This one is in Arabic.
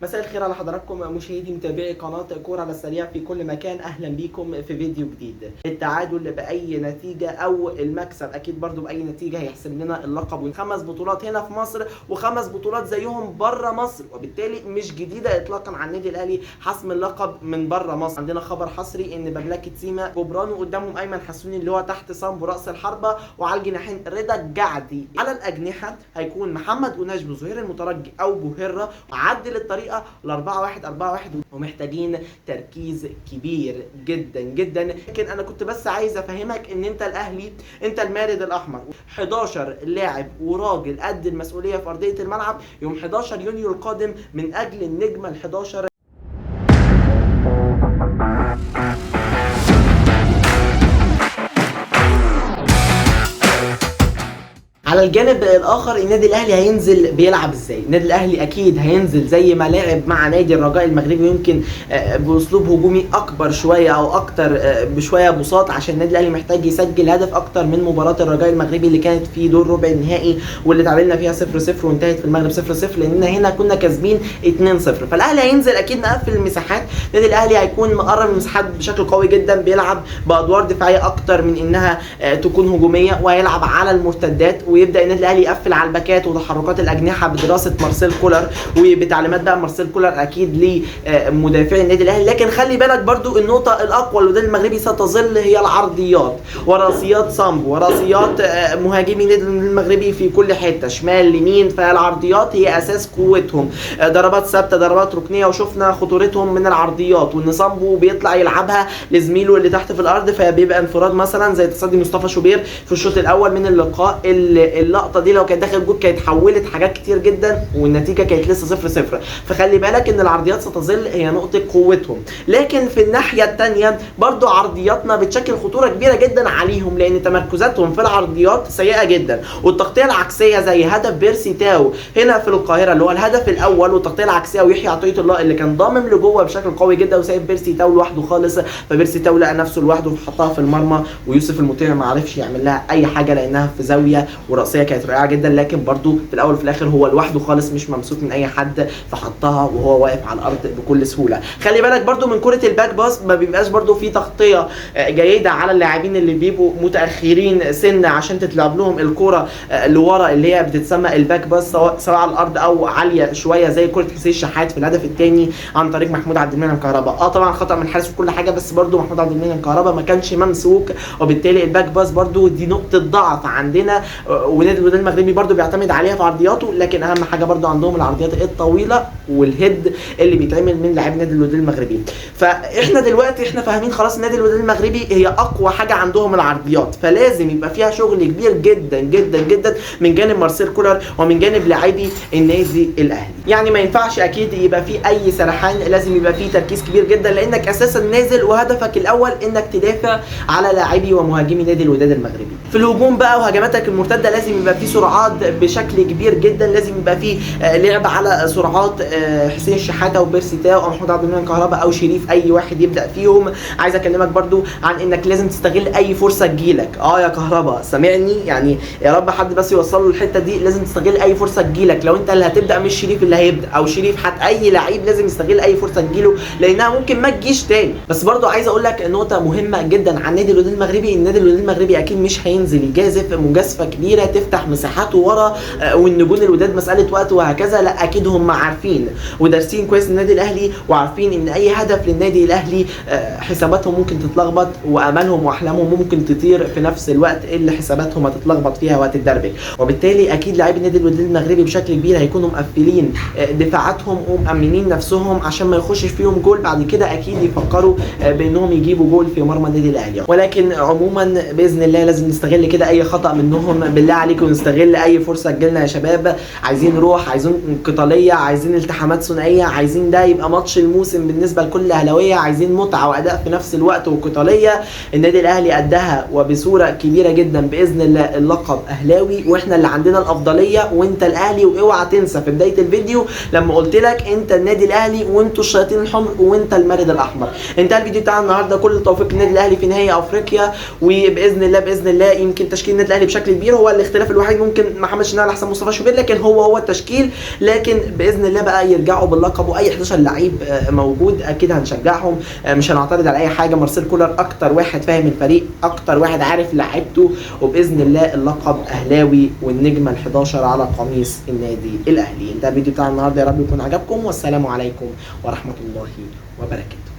مساء الخير على حضراتكم مشاهدي متابعي قناة كورة على السريع في كل مكان. اهلا بيكم في فيديو جديد. التعادل باي نتيجة او المكسب اكيد برضو باي نتيجة هيحسم لنا اللقب، وخمس بطولات هنا في مصر وخمس بطولات زيهم بره مصر، وبالتالي مش جديدة اطلاقا على النادي الاهلي حسم اللقب من بره مصر. عندنا خبر حصري ان بملكة سيما جبران قدامهم ايمن حسوني اللي هو تحت صنب راس الحربة، وعلى الجناحين رضا الجعدي. على الاجنحة هيكون محمد ونجم وزهير المترجي او بوهيرة، وعدل الطريقة ل 4-1 ومحتاجين تركيز كبير جدا جدا. لكن انا كنت بس عايز افهمك ان انت الاهلي، انت المارد الاحمر. 11 لاعب وراجل قد المسؤوليه في ارضيه الملعب يوم 11 يونيو القادم من اجل النجمه ال11. على الجانب الاخر النادي الاهلي هينزل بيلعب ازاي؟ النادي الاهلي اكيد هينزل زي ما لعب مع نادي الرجاء المغربي، ويمكن باسلوب هجومي اكبر شويه او اكتر بشويه بساط، عشان النادي الاهلي محتاج يسجل هدف اكتر من مباراه الرجاء المغربي اللي كانت في دور ربع النهائي واللي تعادلنا فيها 0-0 وانتهت في المغرب 0-0، لاننا هنا كنا كاسبين 2-0. فالاهلي هينزل اكيد مقفل المساحات. النادي الاهلي هيكون مقرب المساحات بشكل قوي جدا، بيلعب بادوار دفاعيه اكتر من انها تكون هجوميه، وهيلعب على المرتدات، ويبدا النادي الاهلي يقفل على الباكات وتحركات الاجنحه بدراسه مارسيل كولر وبتعليمات بقى مارسيل كولر اكيد لمدافعي النادي الاهلي. لكن خلي بالك برضو النقطه الاقوى للنادي المغربي ستظل هي العرضيات وراسيات صامب وراسيات مهاجمي النادي المغربي في كل حته شمال يمين. فالعرضيات هي اساس قوتهم، ضربات ثابته ضربات ركنيه، وشفنا خطورتهم من العرضيات، وان صامبو بيطلع يلعبها لزميله اللي تحت في الارض فبيبقى انفراد مثلا زي تصدي مصطفى شوبير في الشوط الاول من اللقاء. اللقطه دي لو كانت داخل جول كانت حولت حاجات كتير جدا والنتيجه كانت لسه 0-0. فخلي بالك ان العرضيات ستظل هي نقطه قوتهم. لكن في الناحيه الثانيه برضو عرضياتنا بتشكل خطوره كبيره جدا عليهم، لان تمركزاتهم في العرضيات سيئه جدا، والتغطيه العكسيه زي هدف بيرسي تاو هنا في القاهره اللي هو الهدف الاول، والتغطيه العكسيه ويحيى عطيه الله اللي كان ضامم لجوه بشكل قوي جدا وسايب بيرسي تاو لوحده خالص. فبيرسي تاو لقى نفسه لوحده وحطها في المرمى، ويوسف المطيع ما عرفش يعمل لها اي حاجه لانها في زاويه وراسيه كانت رائعه جدا. لكن برضو في الاول وفي الاخر هو لوحده خالص مش ممسوك من اي حد، فحطها وهو واقف على الارض بكل سهوله. خلي بالك برضو من كره الباك باس ما بيبقاش برضو في تغطيه جيده على اللاعبين اللي بيبقوا متاخرين سنه عشان تتلعب لهم الكره لورا اللي هي بتتسمى الباك باس، سواء على الارض او عاليه شويه زي كره حسين الشحات في الهدف الثاني عن طريق محمود عبد المنعم كهربا. طبعا خطا من الحارس وكل حاجه، بس برضو محمود عبد المنعم كهربا ما كانش ممسوك، وبالتالي الباك باس برضو دي نقطه ضعف عندنا، ونادي الوداد المغربي برضو بيعتمد عليها في عرضياته. لكن اهم حاجه برضو عندهم العرضيات الطويله والهيد اللي بيتعمل من لاعبي نادي الوداد المغربي. فاحنا دلوقتي احنا فاهمين خلاص نادي الوداد المغربي هي اقوى حاجه عندهم العرضيات، فلازم يبقى فيها شغل كبير جدا جدا جدا من جانب مارسيل كولر ومن جانب لاعبي النادي الاهلي. يعني ما ينفعش اكيد يبقى في اي سرحان، لازم يبقى في تركيز كبير جدا، لانك اساسا نازل وهدفك الاول انك تدافع على لاعبي ومهاجمي نادي الوداد المغربي. في الهجوم بقى وهجماتك المرتده لازم يبقى في سرعات بشكل كبير جدا، لازم يبقى في لعب على سرعات حسين الشحاته وبيرسي تاو او محمود عبد المنعم كهربا او شريف، اي واحد يبدا فيهم. عايز اكلمك برضو عن انك لازم تستغل اي فرصه تجيلك. يا كهربا سامعني، يعني يا رب حد بس يوصل له الحته دي، لازم تستغل اي فرصه تجيلك. لو انت اللي هتبدا مش شريف اللي هيبدا، او شريف حتى اي لعيب لازم يستغل اي فرصه تجيله لانها ممكن ما تجيش تاني. بس برضو عايز اقول لك نقطه مهمه جدا عن نادي الوداد المغربي. النادي الوداد المغربي اكيد مش هينزل يجازف مجازفه كبيره تفتح مساحاته ورا والنجوم الوداد مساله وقت وهكذا، لا اكيد هم عارفين ودارسين كويس النادي الاهلي، وعارفين ان اي هدف للنادي الاهلي حساباتهم ممكن تتلخبط، وامالهم واحلامهم ممكن تطير في نفس الوقت اللي حساباتهم هتتلخبط فيها وهتتدربك. وبالتالي اكيد لاعبي النادي الوداد المغربي بشكل كبير هيكونوا مقفلين دفاعاتهم ومأمنين نفسهم عشان ما يخشش فيهم جول بعد كده اكيد يفكروا بانهم يجيبوا جول في مرمى النادي الاهلي. ولكن عموما باذن الله لازم نستغل كده اي خطأ منهم بالله عليكم، ونستغل اي فرصه تجيلنا يا شباب. عايزين روح، عايزين قتاليه، عايزين التحامات ثنائيه، عايزين ده يبقى ماتش الموسم بالنسبه لكل الاهلاويه، عايزين متعه واداء في نفس الوقت وقتاليه. النادي الاهلي اداها وبصوره كبيره جدا باذن الله. اللقب اهلاوي واحنا اللي عندنا الافضليه، وانت الاهلي. واوعى تنسى في بدايه الفيديو لما قلت لك انت النادي الاهلي وانتوا الشياطين الحمر وانت المارد الاحمر. انتهى الفيديو بتاع النهارده. كل التوفيق للنادي الاهلي في نهائي افريقيا، وباذن الله باذن الله يمكن تشكيل النادي الاهلي بشكل كبير. هو الاختلاف الوحيد ممكن محمد شناوي احسن مصطفى شوبير، لكن هو التشكيل. لكن باذن الله بقى يرجعوا باللقب، واي 11 لعيب موجود اكيد هنشجعهم، مش هنعترض على اي حاجه. مارسيل كولر اكتر واحد فاهم الفريق، اكتر واحد عارف لعيبته، وباذن الله اللقب اهلاوي والنجمه ال11 على قميص النادي الاهلي. ده الفيديو بتاع النهارده، يا رب يكون عجبكم، والسلام عليكم ورحمه الله وبركاته.